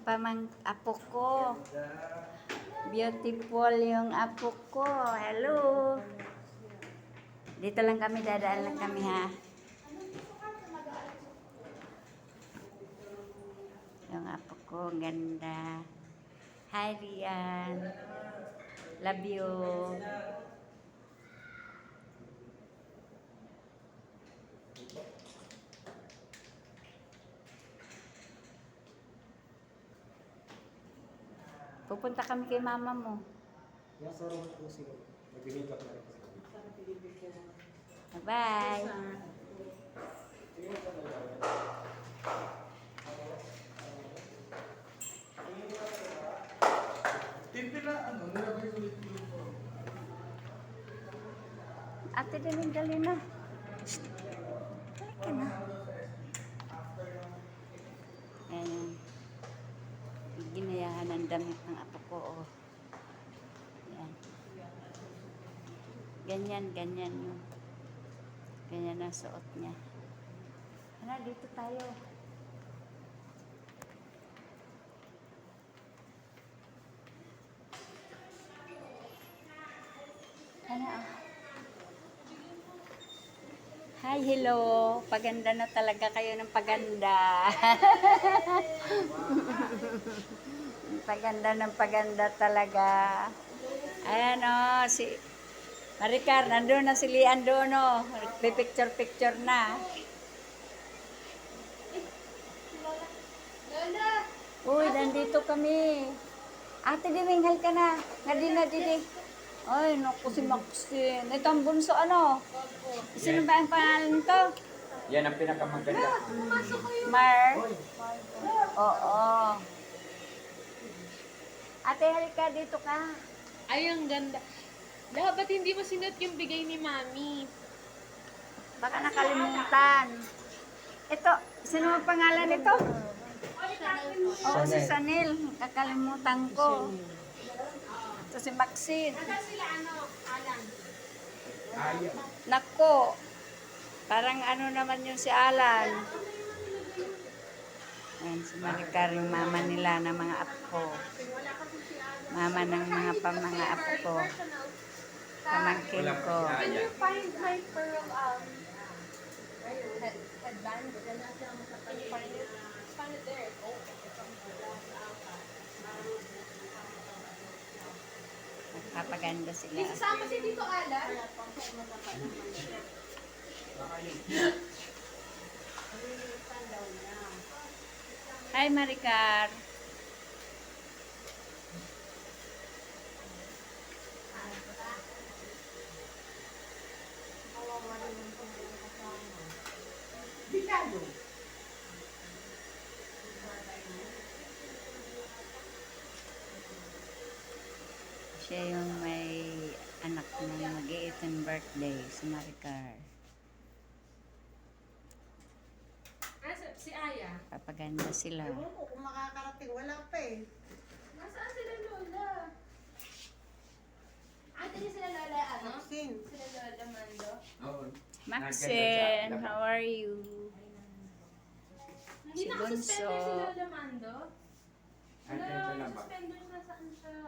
apo ko. Beautiful yung apo ko. Hello. Dito lang kami, dadaan lang kami ha. Yung apo ko, ganda. Hi, Rian. Love you. Pupunta kami kay mama mo. Nasa room po sila. Nag-make up na rin. Bye. Timpi na nilagay ulit-ulit po. Ate Deming, dali na. Shh. Halika na. Ayan. Ginayahan ang damit ng apo ko. Oh. Ayan. Ganyan yung. Ganyan ang suot niya. Ano, dito tayo. Ano, Hi, hello. Paganda na talaga kayo ng paganda. Paganda ng paganda talaga. Ayan o, si Maricar, nandun na si Lian doon o. Picture na. Uy, nandito kami. Ate Diminghal ka na. Didi. Ay, naku si Maxine. Ito ang bunso ano? Sino ba ang pangalan nito? Yan ang pinakamaganda. Mar. Oo. Ate, halika dito ka. Ay, ang ganda. Dapat hindi mo sinuot yung bigay ni Mami. Baka nakalimutan. Ito, sino ang pangalan nito? Oo, si Sanil. Kakalimutan ko. Ito si Maxine. Saan sila Alan? Ayaw. Nako. Parang ano naman yung si Alan. Ayan, si Maricar, yung mama nila ng mga apo. Mama ng mga apo ko. Pamangkin ko. Can you find my pearl headband? Find it there. Nagpapaganda sila. Isasama si Tito Alan? Hi, Maricar. Bigado. Siya yung may anak na mag-18 birthday, si Maricar. Si Aya. Papaganda sila. Ewan ko kung makakarating. Wala pa eh. Nasaan sila Lola? Ate niya sila Lola, ano? Maxine. Sila Lola Mando. Oo. Maxine, how are you? Hindi Si nakasuspender Bunso. si Lola Mando. Andyan Wala, siya lang ba? suspender na saan siya?